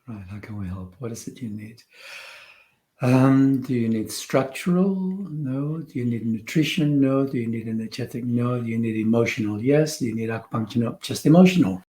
Right, how can we help? What is it you need? Do you need structural? No. Do you need nutrition? No. Do you need energetic? No. Do you need emotional? Yes. Do you need acupuncture? No. Just emotional.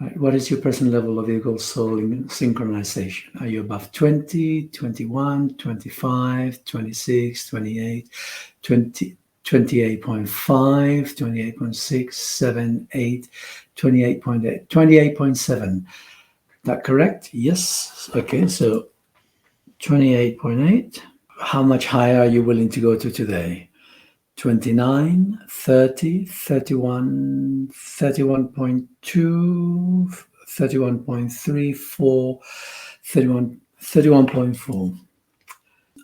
Right. What is your present level of ego soul synchronization? Are you above 20, 21, 25, 26, 28, 20, 28.5, 28.6, 7, 8, 28.8, 28.7? That correct? Yes. Okay, so 28.8. How much higher are you willing to go to today? 29, 30, 31, 31.2, 31.3, 4, 31, 31.4.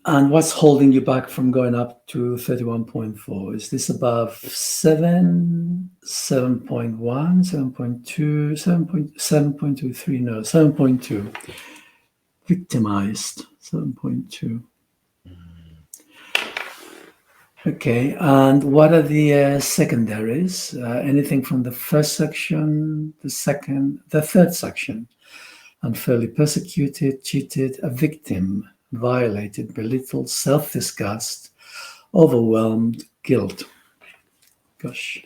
And what's holding you back from going up to 31.4? Is this above 7, 7.1, 7.2, 7.23? No, 7.2. Victimized, 7.2. Okay, and what are the secondaries? Anything from the first section, the second, the third section? Unfairly persecuted, cheated, a victim, violated, belittled, self-disgust, overwhelmed, guilt. Gosh,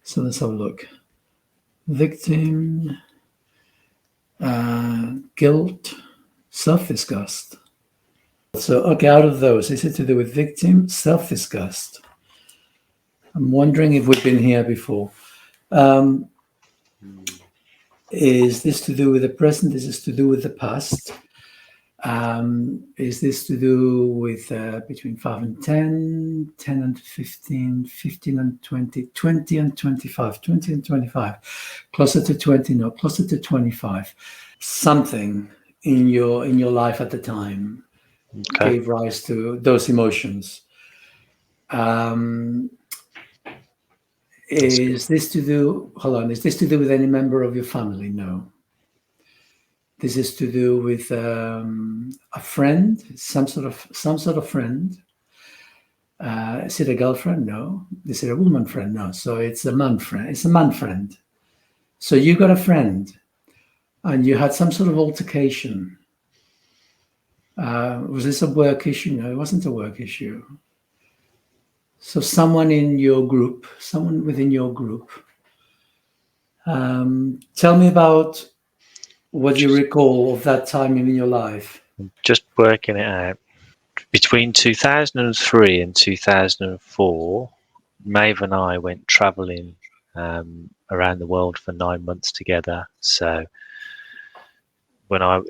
so let's have a look. Victim, guilt, self-disgust. So, okay, out of those, is it to do with victim, self-disgust? I'm wondering if we've been here before. Is this to do with the present? Is this to do with the past? Is this to do with between 5 and 10, 10 and 15, 15 and 20, 20 and 25, 20 and 25, closer to 20, no, closer to 25. Something in your life at the time gave rise to those emotions. Is this to do? Hold on. Is this to do with any member of your family? No. This is to do with a friend, some sort of friend. Is it a girlfriend? No. Is it a woman friend? No. So it's a man friend. It's a man friend. So you got a friend, and you had some sort of altercation. Was this a work issue? No, it wasn't a work issue. So someone in your group, someone within your group. Tell me about what you recall of that time in your life. Just working it out. Between 2003 and 2004, Maeve and I went travelling around the world for 9 months together. So when I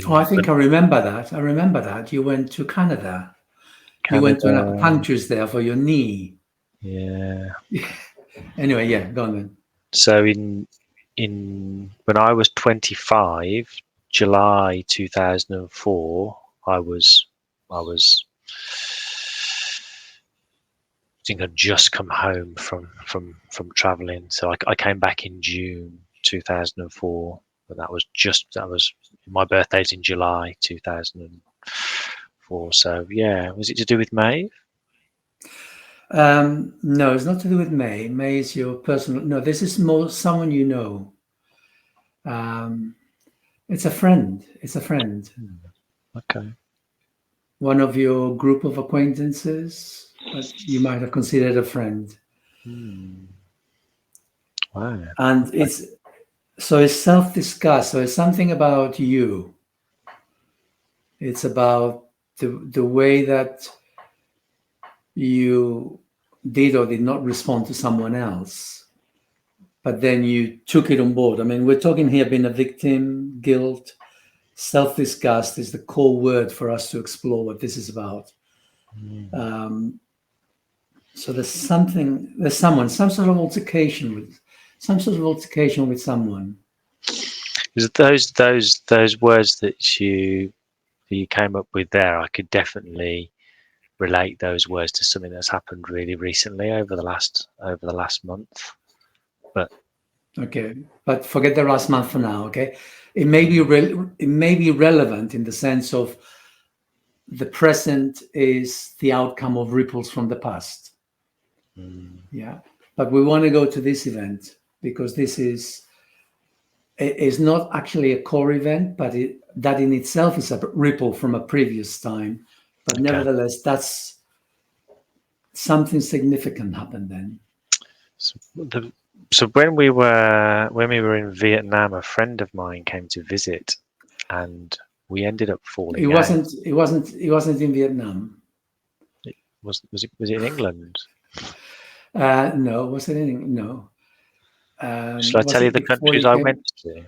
I think I remember that. I remember that you went to Canada. You went to an acupuncturist there for your knee. Yeah. Anyway, yeah, go on then. So when I was 25, July 2004, I think I'd just come home from traveling. So I came back in June 2004, but that was my birthday's in July 2004. So yeah, was it to do with Maeve? No, it's not to do with May. May is your personal. No, this is more someone you know. It's a friend. It's a friend. Okay. One of your group of acquaintances that you might have considered a friend. Wow. And it's self-disgust. So it's something about you. It's about the way that you did or did not respond to someone else, but then you took it on board. I mean, we're talking here being a victim, guilt, self-disgust is the core word for us to explore what this is about. So there's some sort of altercation with someone. Is it those words that you came up with there? I could definitely relate those words to something that's happened really recently over the last month. But Okay, but forget the last month for now. Okay, it may be it may be relevant in the sense of the present is the outcome of ripples from the past. Yeah, but we want to go to this event because this is not actually a core event, but that in itself is a ripple from a previous time. But Okay. nevertheless, that's something significant happened then. So when we were in Vietnam, a friend of mine came to visit, and we ended up falling out. It wasn't in Vietnam. Was it in England? No, was it in no? Shall I Was tell you it the before countries you I came? went to?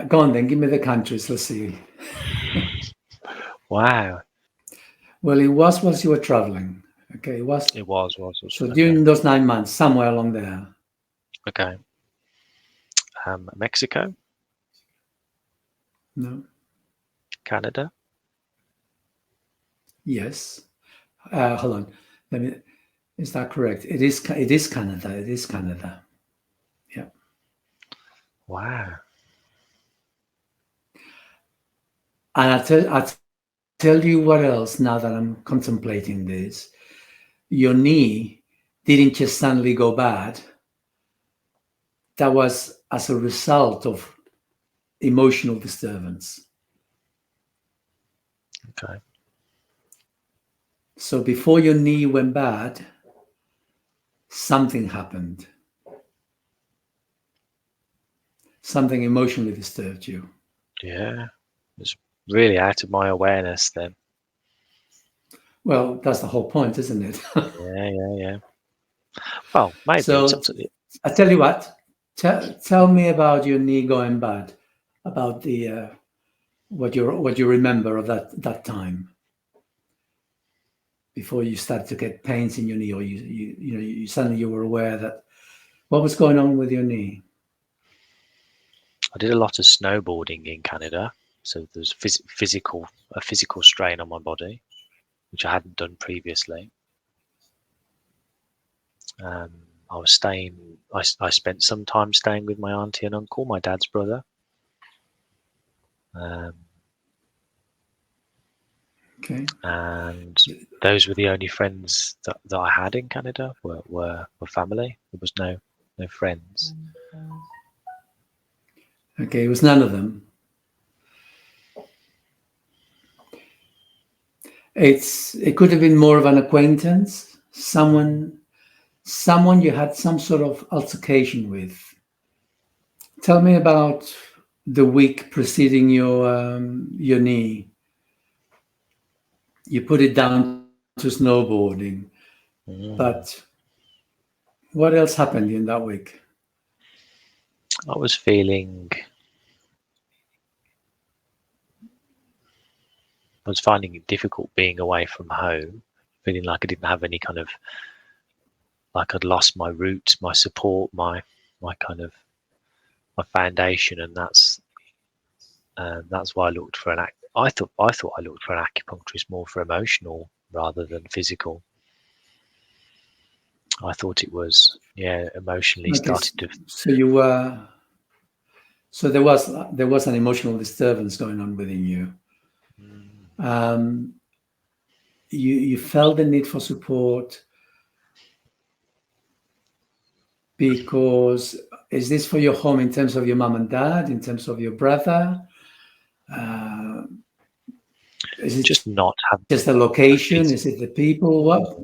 Go on then, give me the countries. Let's see. Wow. Well, it was whilst you were traveling. Okay, it was. It was. So Okay. during those 9 months, somewhere along there. Okay. Mexico, No. Canada. Yes. Hold on. Let me. Is that correct? It is. It is Canada. It is Canada. Yeah. Wow. And I tell you what else. Now that I'm contemplating this, your knee didn't just suddenly go bad. That was as a result of emotional disturbance. Okay. So before your knee went bad, something happened. Something emotionally disturbed you. Yeah. It's really out of my awareness then. Well, that's the whole point, isn't it? Yeah. Well, maybe So it's up to I tell you what. Tell me about your knee going bad. About the what you remember of that time before you started to get pains in your knee, or you suddenly you were aware that what was going on with your knee. I did a lot of snowboarding in Canada, so there's a physical strain on my body, which I hadn't done previously. I was staying. I spent some time staying with my auntie and uncle, my dad's brother. Okay. And those were the only friends that I had in Canada were family. There was no friends. Okay, it was none of them. It could have been more of an acquaintance, someone you had some sort of altercation with. Tell me about the week preceding your knee. You put it down to snowboarding, but what else happened in that week? I was finding it difficult being away from home, feeling like I didn't have any kind of, like I'd lost my roots, my support, my kind of my foundation, and that's why I looked for I thought I looked for an acupuncturist more for emotional rather than physical. I thought it was emotionally Okay, started to. so you were. So there was an emotional disturbance going on within you. You felt the need for support because is this for your home in terms of your mom and dad, in terms of your brother? Is it Just not have just the location? Is it the people? What?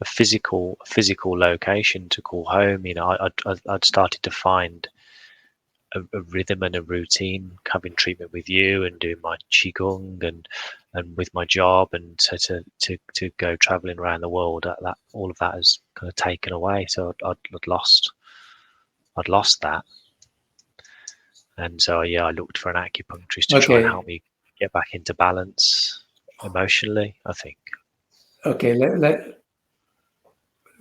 a physical location to call home. I'd started to find a rhythm and a routine, having treatment with you and doing my qigong and with my job, and so to go traveling around the world. That all of that has kind of taken away. So I'd lost that, and so I looked for an acupuncturist to try and help me get back into balance emotionally, I think. Okay,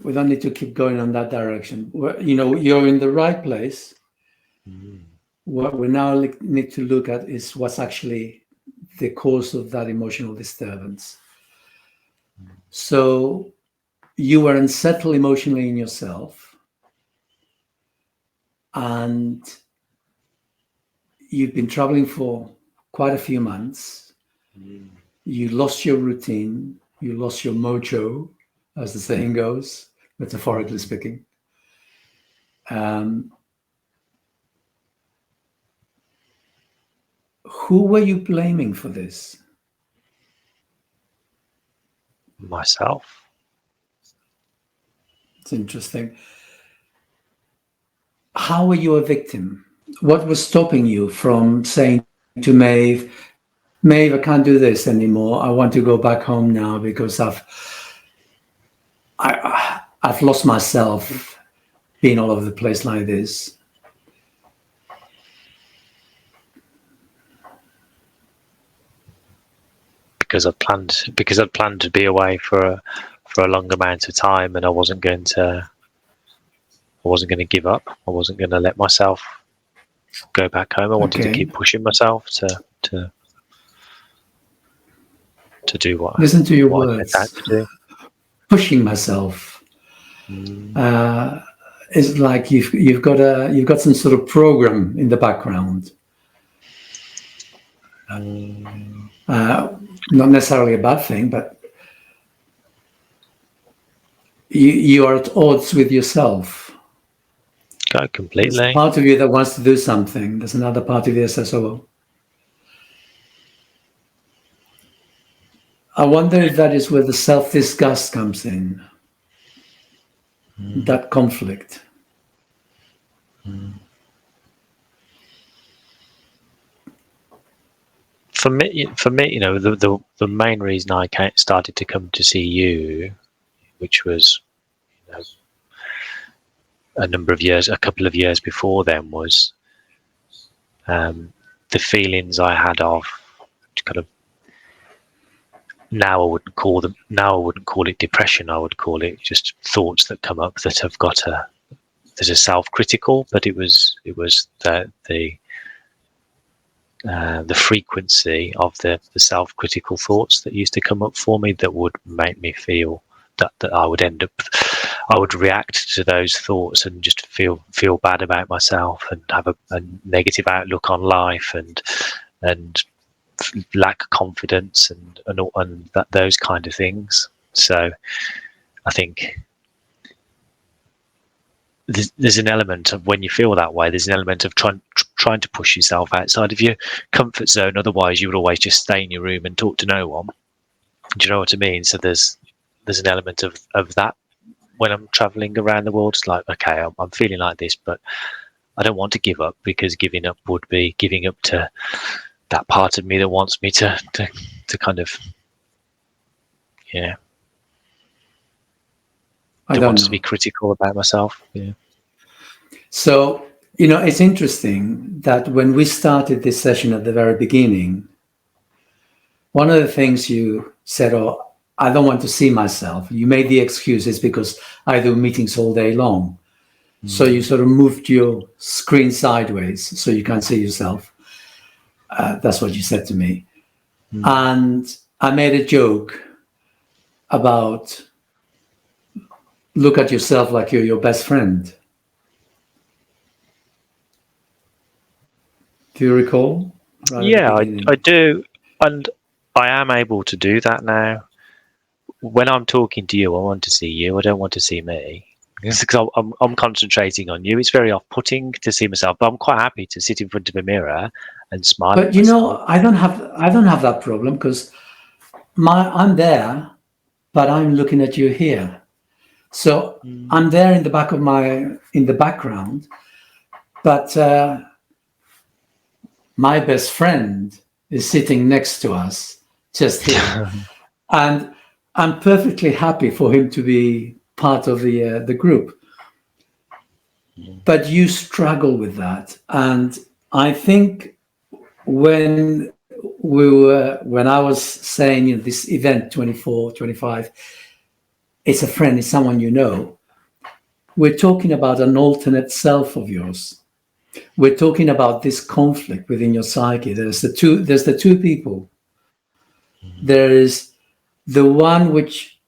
we don't need to keep going on that direction. You're in the right place. What we now need to look at is what's actually the cause of that emotional disturbance. So you were unsettled emotionally in yourself. and you've been traveling for quite a few months. You lost your routine, you lost your mojo, as the saying goes, metaphorically speaking. Who were you blaming for this? Myself. It's interesting. How were you a victim? What was stopping you from saying to Maeve, I can't do this anymore. I want to go back home now because I've lost myself being all over the place like this. Because I'd planned to be away for a long amount of time, and I wasn't going to give up. I wasn't going to let myself go back home. I wanted to keep pushing myself to do what Listen to your what words. I had to do. Pushing myself is like you've got some sort of program in the background. Not necessarily a bad thing, but you are at odds with yourself. Completely. There's a part of you that wants to do something. There's another part of you that says, "Oh." I wonder if that is where the self-disgust comes in. That conflict. For me, the main reason I started to come to see you, which was a couple of years before then, was the feelings I had of kind of, now I wouldn't call it depression. I would call it just thoughts that come up that have got that are self-critical, but it was the frequency of the self-critical thoughts that used to come up for me that would make me feel that I would react to those thoughts and just feel bad about myself and have a negative outlook on life and lack confidence and those kind of things. So I think there's an element of, when you feel that way, there's an element of trying to push yourself outside of your comfort zone. Otherwise you would always just stay in your room and talk to no one. Do you know what I mean? So there's an element of that when I'm traveling around the world. It's like, okay, I'm feeling like this, but I don't want to give up, because giving up would be giving up to that part of me that wants me to kind of, I don't want know. to be critical about myself. Yeah. So, it's interesting that when we started this session at the very beginning, one of the things you said, "Oh, I don't want to see myself." You made the excuses because I do meetings all day long. So you sort of moved your screen sideways so you can't see yourself. That's what you said to me. And I made a joke about, look at yourself like you're your best friend. Do you recall? Yeah, I do. And I am able to do that now. When I'm talking to you, I want to see you. I don't want to see me. Because I'm concentrating on you. It's very off-putting to see myself, but I'm quite happy to sit in front of a mirror and smile. But I don't have that problem, because I'm there, but I'm looking at you here. So I'm there in the background, but my best friend is sitting next to us, just here, and I'm perfectly happy for him to be part of the group. But you struggle with that, and I think when I was saying, this event 24, 25, it's a friend, it's someone you know. We're talking about an alternate self of yours. We're talking about this conflict within your psyche. There's the two people. There is the one which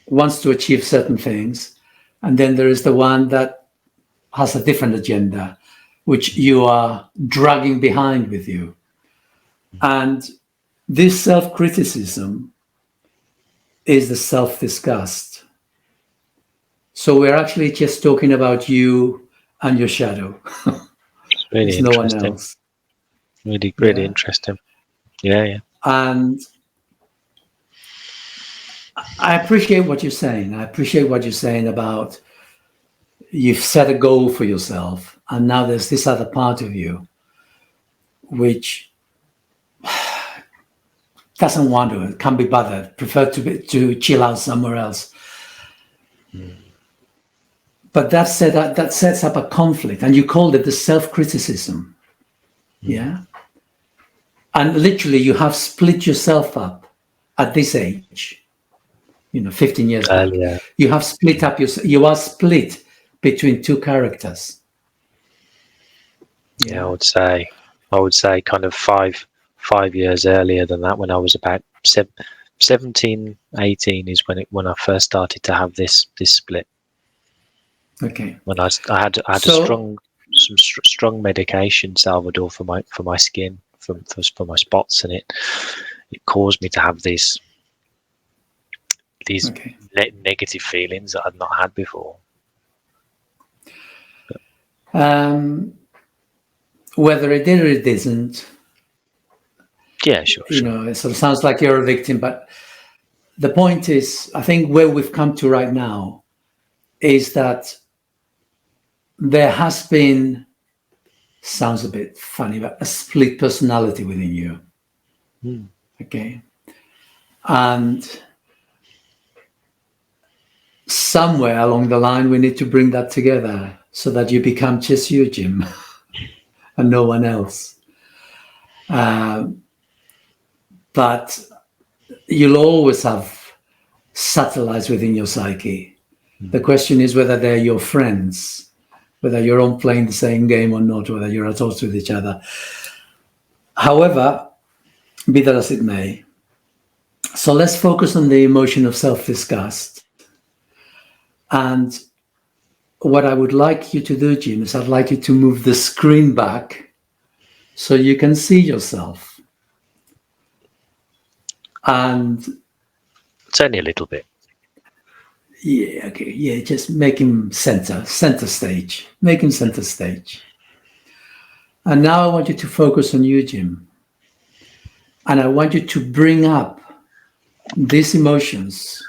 wants to achieve certain things, and then there is the one that has a different agenda, which you are dragging behind with you. And this self-criticism is the self-disgust. So we're actually just talking about you and your shadow. It's really There's no one interesting. else. Really Yeah. interesting. Yeah. And I appreciate what you're saying. I appreciate what you're saying about you've set a goal for yourself, and now there's this other part of you which doesn't want to, can't be bothered, prefer to chill out somewhere else. But that sets up a conflict, and you called it the self-criticism. Yeah. And literally you have split yourself up at this age, 15 years back. Earlier. You have split up you are split between two characters. Yeah, I would say kind of 5 years earlier than that, when I was about 17, 18 is when I first started to have this split. Okay. When I had some strong medication, Salvador, for my skin, for my spots, and it caused me to have these Okay. negative feelings that I'd not had before. Whether it did or it didn't, Yeah, sure. it sort of sounds like you're a victim, but the point is, I think where we've come to right now is that there has been, sounds a bit funny, but a split personality within you. Okay. And somewhere along the line, we need to bring that together so that you become just you, Jim, and no one else. But you'll always have satellites within your psyche. The question is whether they're your friends, whether you're on playing the same game or not, whether you're at odds with each other. However, be that as it may, so let's focus on the emotion of self-disgust. And what I would like you to do, Jim, is I'd like you to move the screen back so you can see yourself. And it's only a little bit. Yeah, okay. Yeah, just make him center stage. Make him center stage. And now I want you to focus on you, Jim. And I want you to bring up these emotions.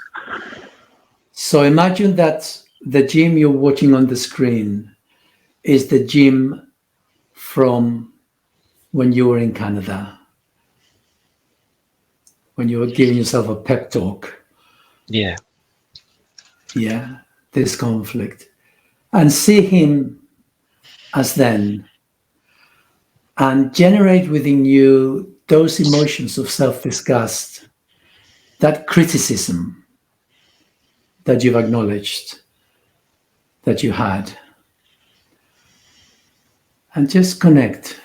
So imagine that the Jim you're watching on the screen is the Jim from when you were in Canada, when you were giving yourself a pep talk. Yeah. Yeah, this conflict. And see him as then, and generate within you those emotions of self-disgust, that criticism that you've acknowledged that you had. And just connect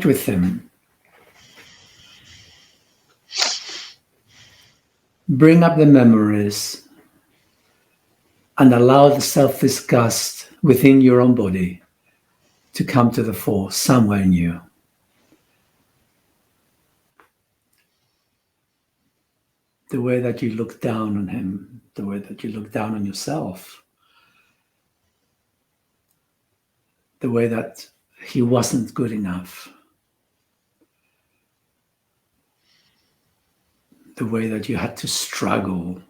with them. Bring up the memories and allow the self-disgust within your own body to come to the fore somewhere in you. The way that you look down on him, the way that you look down on yourself, the way that he wasn't good enough, the way that you had to struggle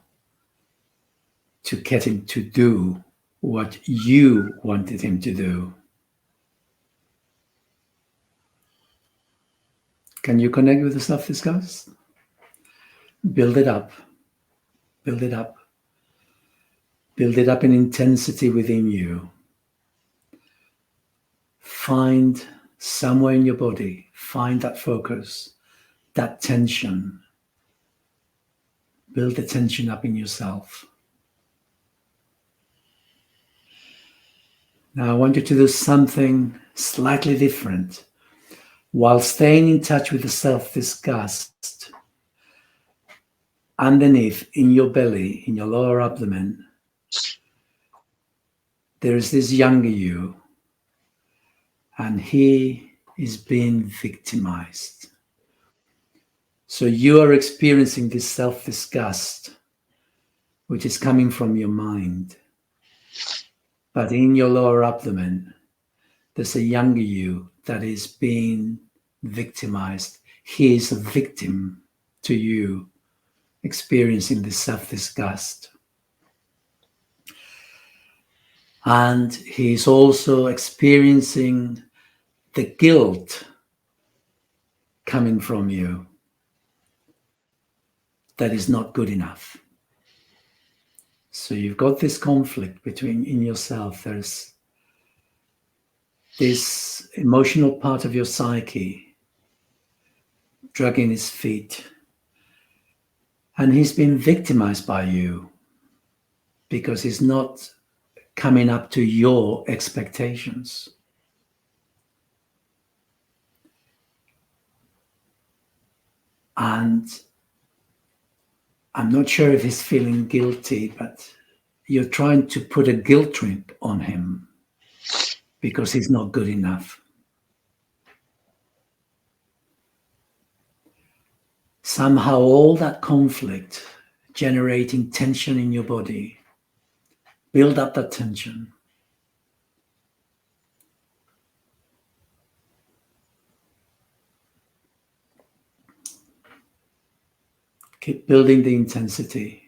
to get him to do what you wanted him to do. Can you connect with the self-disgust? Build it up. Build it up. Build it up in intensity within you. Find somewhere in your body, find that focus, that tension. Build the tension up in yourself. Now I want you to do something slightly different. While staying in touch with the self-disgust, underneath, in your belly, in your lower abdomen, there is this younger you and he is being victimized. So you are experiencing this self-disgust, which is coming from your mind. But in your lower abdomen, there's a younger you that is being victimized. He is a victim to you, experiencing this self-disgust. And he's also experiencing the guilt coming from you that is not good enough. So you've got this conflict in yourself. There's this emotional part of your psyche dragging his feet. And he's been victimized by you because he's not coming up to your expectations. And I'm not sure if he's feeling guilty, but you're trying to put a guilt trip on him because he's not good enough. Somehow all that conflict generating tension in your body, build up that tension. Keep building the intensity.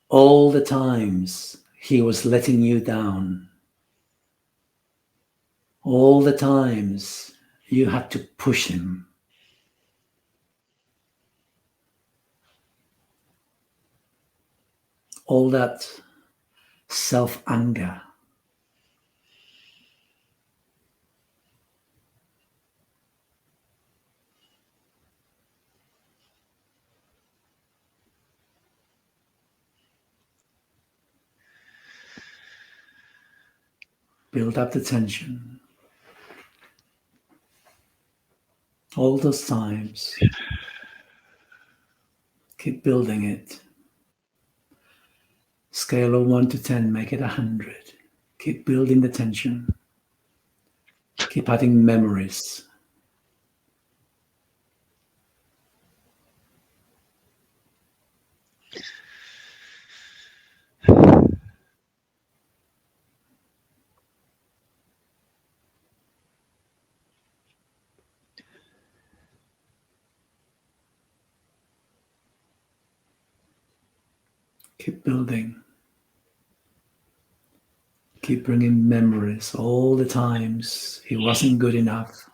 All the times he was letting you down, all the times you had to push him, all that self-anger. Build up the tension. All those times. Keep building it. Scale of 1 to 10, make it 100. Keep building the tension. Keep adding memories. Keep building. Keep bringing memories, all the times he wasn't good enough.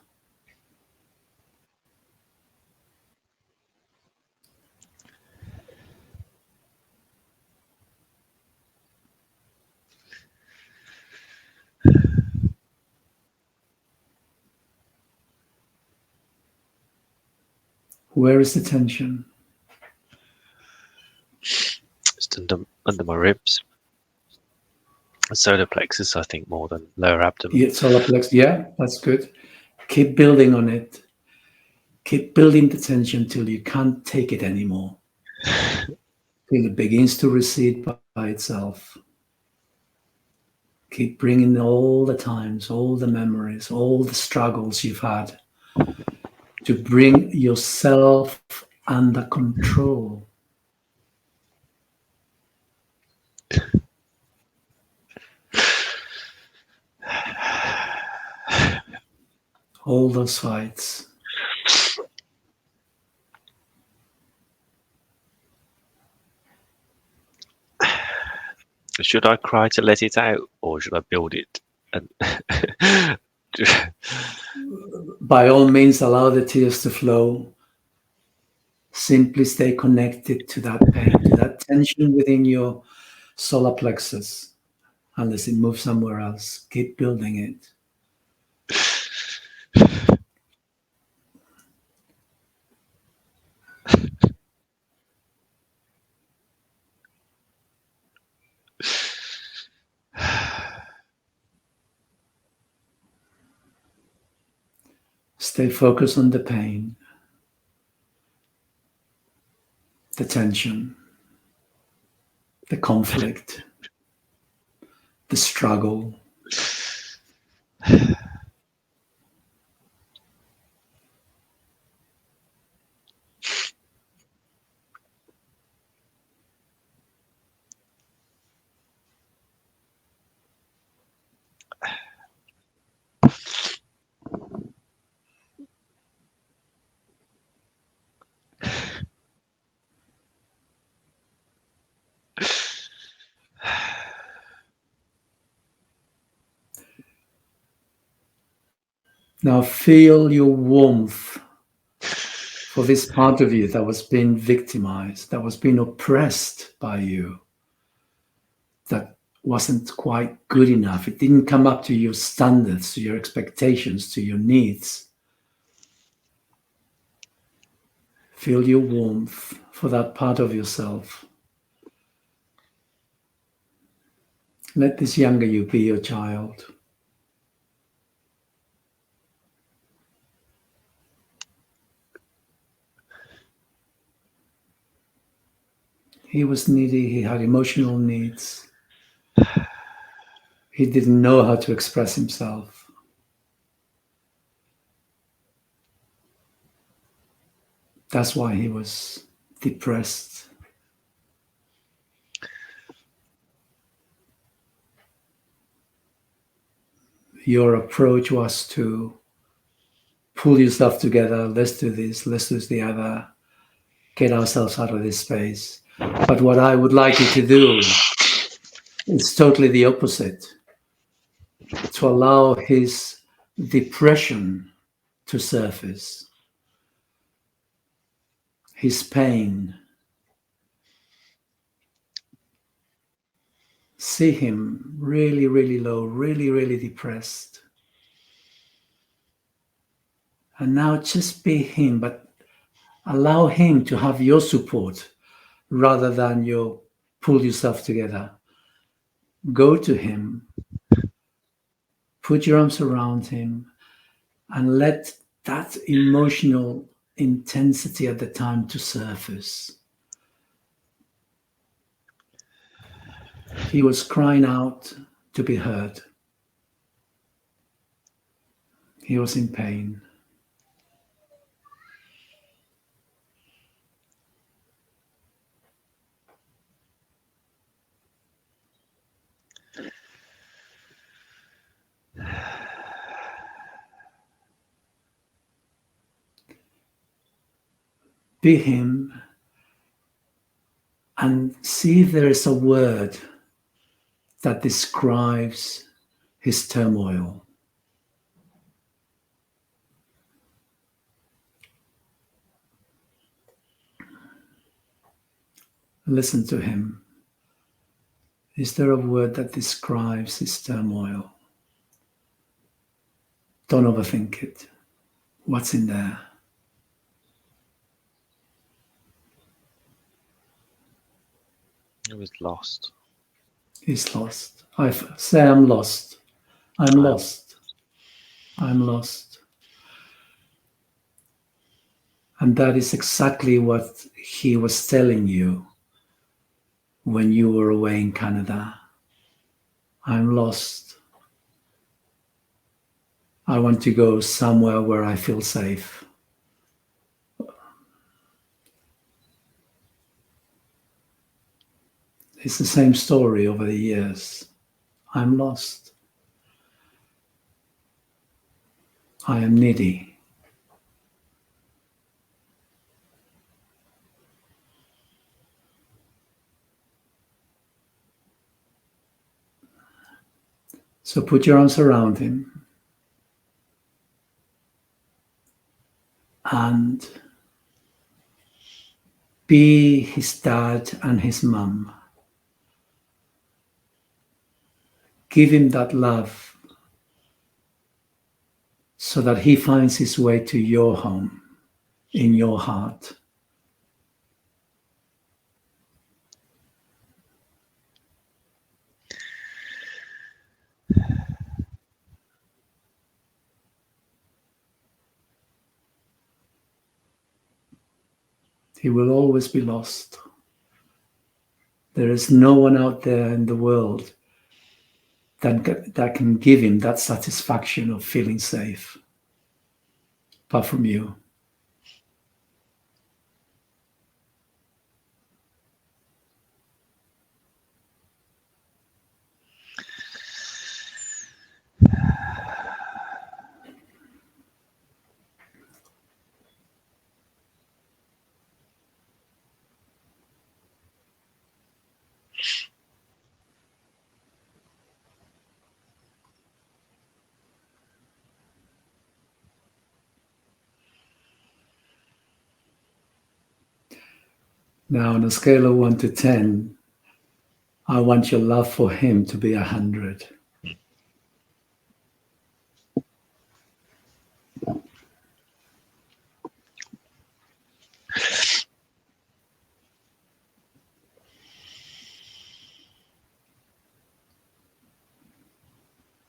Where is the tension? Just under my ribs. Solar plexus, I think, more than lower abdomen. Yeah, solar plexus. Yeah, that's good. Keep building on it. Keep building the tension till you can't take it anymore. Till it begins to recede by itself. Keep bringing all the times, all the memories, all the struggles you've had to bring yourself under control. All those fights. Should I cry to let it out, or should I build it? And by all means, allow the tears to flow. Simply stay connected to that pain, to that tension within your solar plexus, unless it moves somewhere else. Keep building it. Stay focused on the pain, the tension, the conflict, the struggle, Now feel your warmth for this part of you that was being victimized, that was being oppressed by you, that wasn't quite good enough. It didn't come up to your standards, to your expectations, to your needs. Feel your warmth for that part of yourself. Let this younger you be your child. He was needy, he had emotional needs. He didn't know how to express himself. That's why he was depressed. Your approach was to pull yourself together. Let's do this, let's do the other, get ourselves out of this space. But what I would like you to do is totally the opposite. To allow his depression to surface, his pain. See him really, really low, really, really depressed. And now just be him, but allow him to have your support rather than you pull yourself together. Go to him, put your arms around him, and let that emotional intensity at the time to surface. He was crying out to be heard. He was in pain. Be him and see if there is a word that describes his turmoil. Listen to him. Is there a word that describes his turmoil? Don't overthink it. What's in there? It was lost. He's lost. I say I'm lost. I'm lost. I'm lost. And that is exactly what he was telling you when you were away in Canada. I'm lost. I want to go somewhere where I feel safe. It's the same story over the years. I'm lost. I am needy. So put your arms around him and be his dad and his mum. Give him that love so that he finds his way to your home, in your heart. He will always be lost. There is no one out there in the world that can give him that satisfaction of feeling safe, apart from you. Now, on a scale of 1 to 10, I want your love for him to be 100.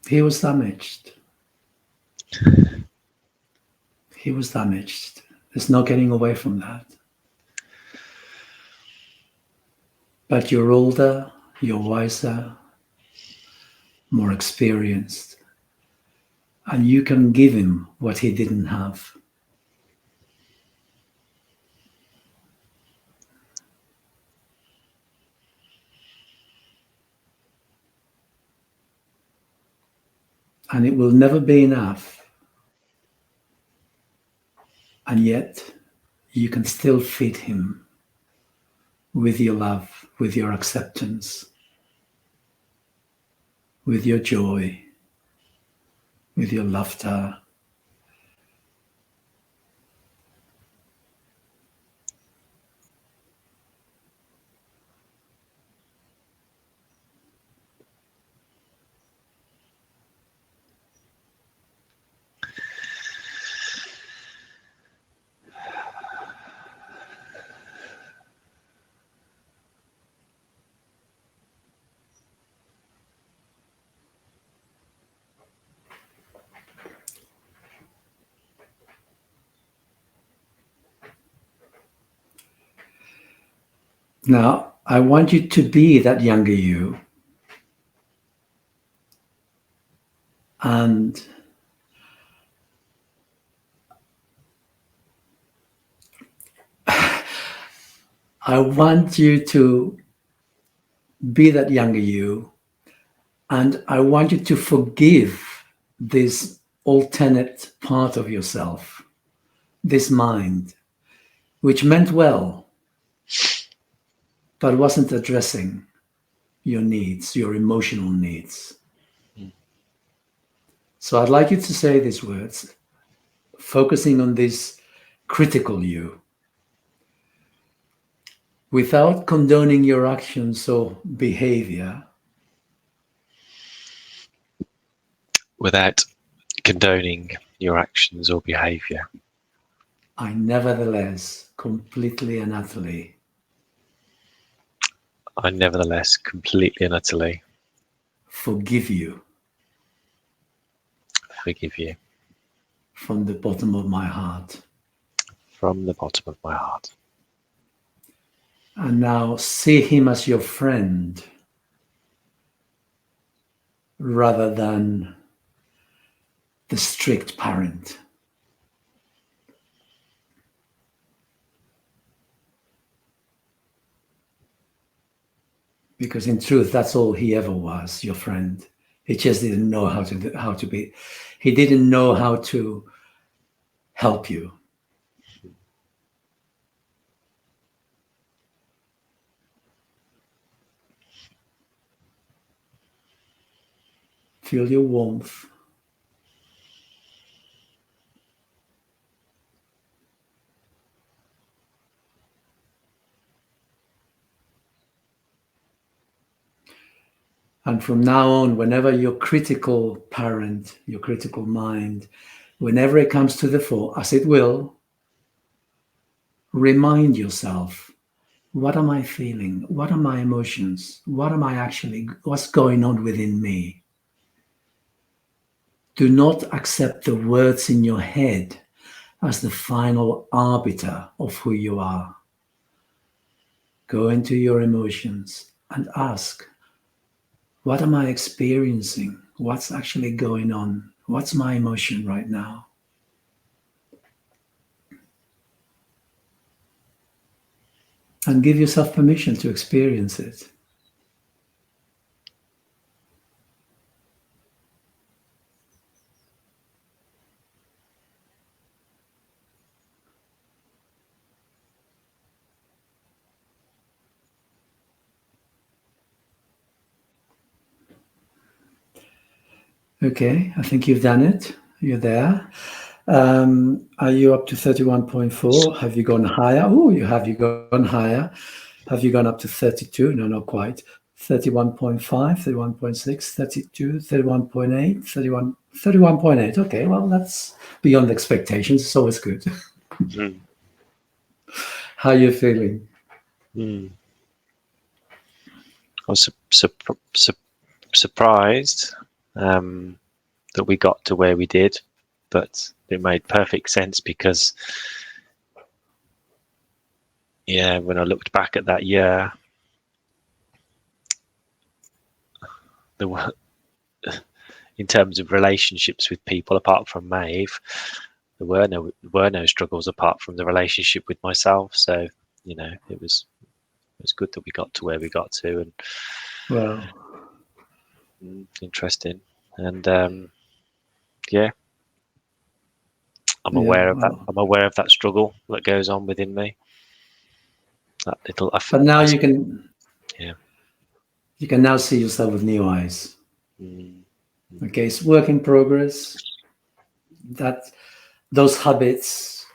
He was damaged. He was damaged. There's no getting away from that. But you're older, you're wiser, more experienced, and you can give him what he didn't have. And it will never be enough. And yet, you can still feed him with your love, with your acceptance, with your joy, with your laughter. Now, I want you to be that younger you. And I want you to be that younger you. And I want you to forgive this alternate part of yourself, this mind, which meant well, but wasn't addressing your needs, your emotional needs. So I'd like you to say these words, focusing on this critical you, without condoning your actions or behavior. Without condoning your actions or behavior. I nevertheless completely and utterly forgive you from the bottom of my heart. From the bottom of my heart. And now see him as your friend rather than the strict parent. Because in truth, that's all he ever was, your friend. He just didn't know how to be. He didn't know how to help you. Feel your warmth. And from now on, whenever your critical parent, your critical mind, whenever it comes to the fore, as it will, remind yourself, what am I feeling? What are my emotions? What's going on within me? Do not accept the words in your head as the final arbiter of who you are. Go into your emotions and ask, what am I experiencing? What's actually going on? What's my emotion right now? And give yourself permission to experience it. Okay, I think you've done it. You're there. Are you up to 31.4? Have you gone higher? Oh, you gone higher. Have you gone up to 32? No, not quite. 31.5, 31.6, 32, 31.8, 31.8. Okay, well, that's beyond expectations. It's always good. How are you feeling? I was surprised that we got to where we did, but it made perfect sense because, when I looked back at that year, there were, in terms of relationships with people, apart from Maeve, there were no struggles apart from the relationship with myself. So, it was good that we got to where we got to, and Well, interesting. And I'm aware of that. I'm aware of that struggle that goes on within me. That little. But now you can. Yeah. You can now see yourself with new eyes. Okay, it's work in progress. That those habits,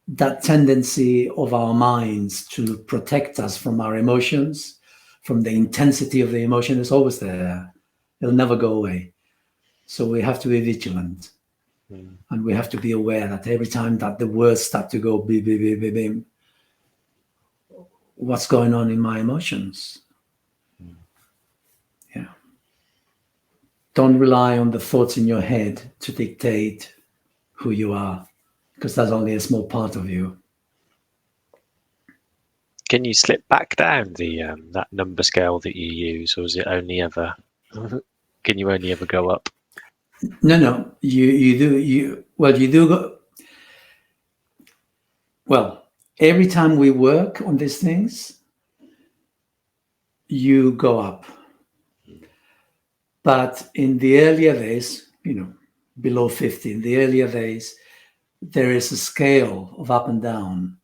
that tendency of our minds to protect us from our emotions, from the intensity of the emotion, is always there. It'll never go away. So we have to be vigilant. And we have to be aware that every time that the words start to go beep, beep, beep, beep, beep, what's going on in my emotions? Yeah. Don't rely on the thoughts in your head to dictate who you are, because that's only a small part of you. Can you slip back down the that number scale that you use, or is it only ever? Can you only ever go up? No. You do go. Well, every time we work on these things, you go up. But in the earlier days, below 50, in the earlier days, there is a scale of up and down.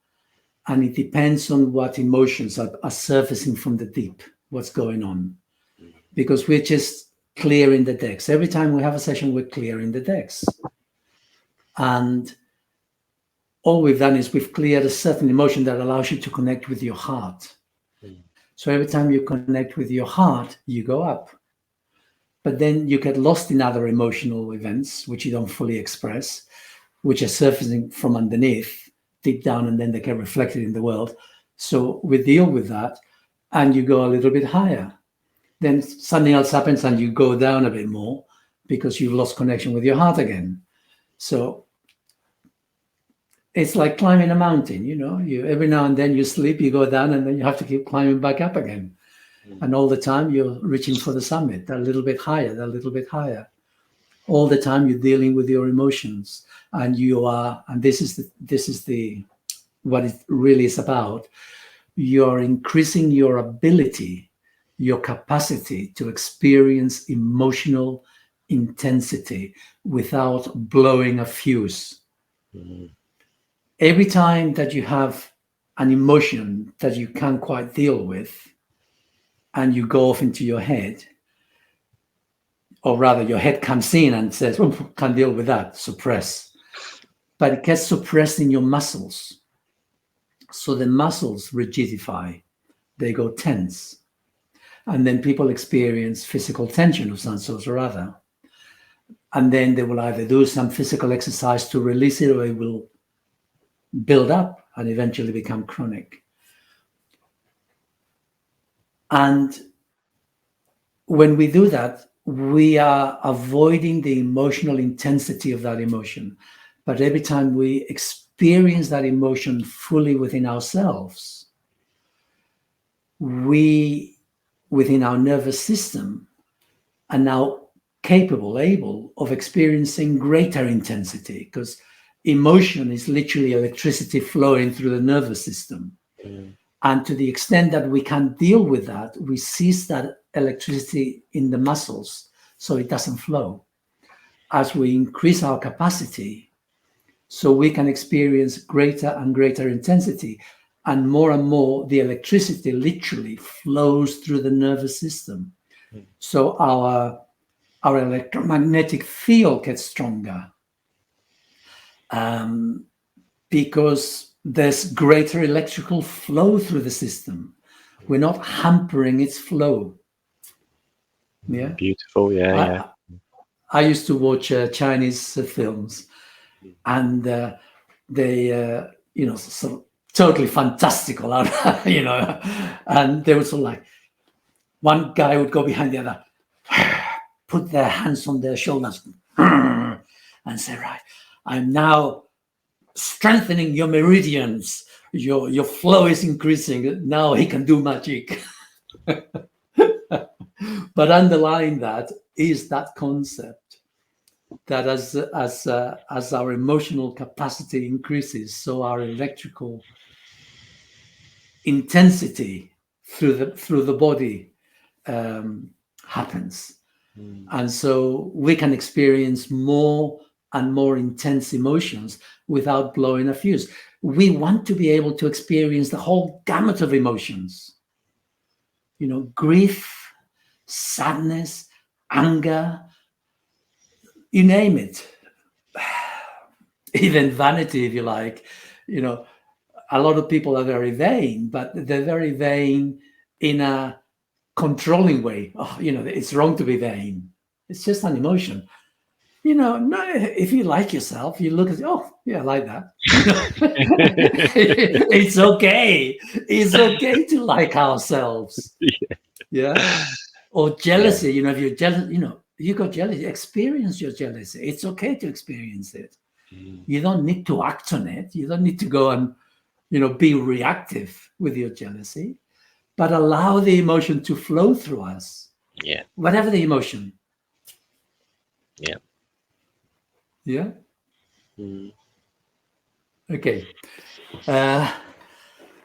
And it depends on what emotions are surfacing from the deep, what's going on. Because we're just clearing the decks. Every time we have a session, we're clearing the decks. And all we've done is we've cleared a certain emotion that allows you to connect with your heart. So every time you connect with your heart, you go up. But then you get lost in other emotional events, which you don't fully express, which are surfacing from underneath, deep down, and then they get reflected in the world. So we deal with that, and you go a little bit higher. Then something else happens, and you go down a bit more because you've lost connection with your heart again. So it's like climbing a mountain, you every now and then you sleep, you go down, and then you have to keep climbing back up again. And all the time you're reaching for the summit, a little bit higher, a little bit higher. All the time you're dealing with your emotions, and this is the what it really is about. You're increasing your ability, your capacity to experience emotional intensity without blowing a fuse. Every time that you have an emotion that you can't quite deal with, and you go off into your head, or rather your head comes in and says, oh, can't deal with that, suppress. But it gets suppressed in your muscles. So the muscles rigidify, they go tense. And then people experience physical tension of some sort or other. And then they will either do some physical exercise to release it, or it will build up and eventually become chronic. And when we do that, we are avoiding the emotional intensity of that emotion. But every time we experience that emotion fully within ourselves, we, within our nervous system, are now able of experiencing greater intensity, because emotion is literally electricity flowing through the nervous system. And to the extent that we can't deal with that, we seize that electricity in the muscles so it doesn't flow. As we increase our capacity, so we can experience greater and greater intensity, and more the electricity literally flows through the nervous system. So our electromagnetic field gets stronger. because there's greater electrical flow through the system. We're not hampering its flow. Yeah, beautiful. Yeah. I used to watch Chinese films, and they, sort of totally fantastical, and they were sort of like, one guy would go behind the other, put their hands on their shoulders, and say, right, I'm now strengthening your meridians. Your flow is increasing. Now he can do magic. But underlying that is that concept that as our emotional capacity increases, so our electrical intensity through the body happens, and so we can experience more and more intense emotions without blowing a fuse. We want to be able to experience the whole gamut of emotions. Grief, sadness, anger, you name it. Even vanity, if you like. A lot of people are very vain, but they're very vain in a controlling way. Oh, it's wrong to be vain. It's just an emotion. No, if you like yourself, you look at, oh, yeah, I like that. It's okay. It's okay to like ourselves. Yeah. Or jealousy, if you're jealous, you got jealousy, experience your jealousy. It's okay to experience it. You don't need to act on it. You don't need to go and, be reactive with your jealousy, but allow the emotion to flow through us. Yeah. Whatever the emotion. Yeah. Yeah. Okay. Well,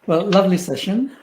lovely session.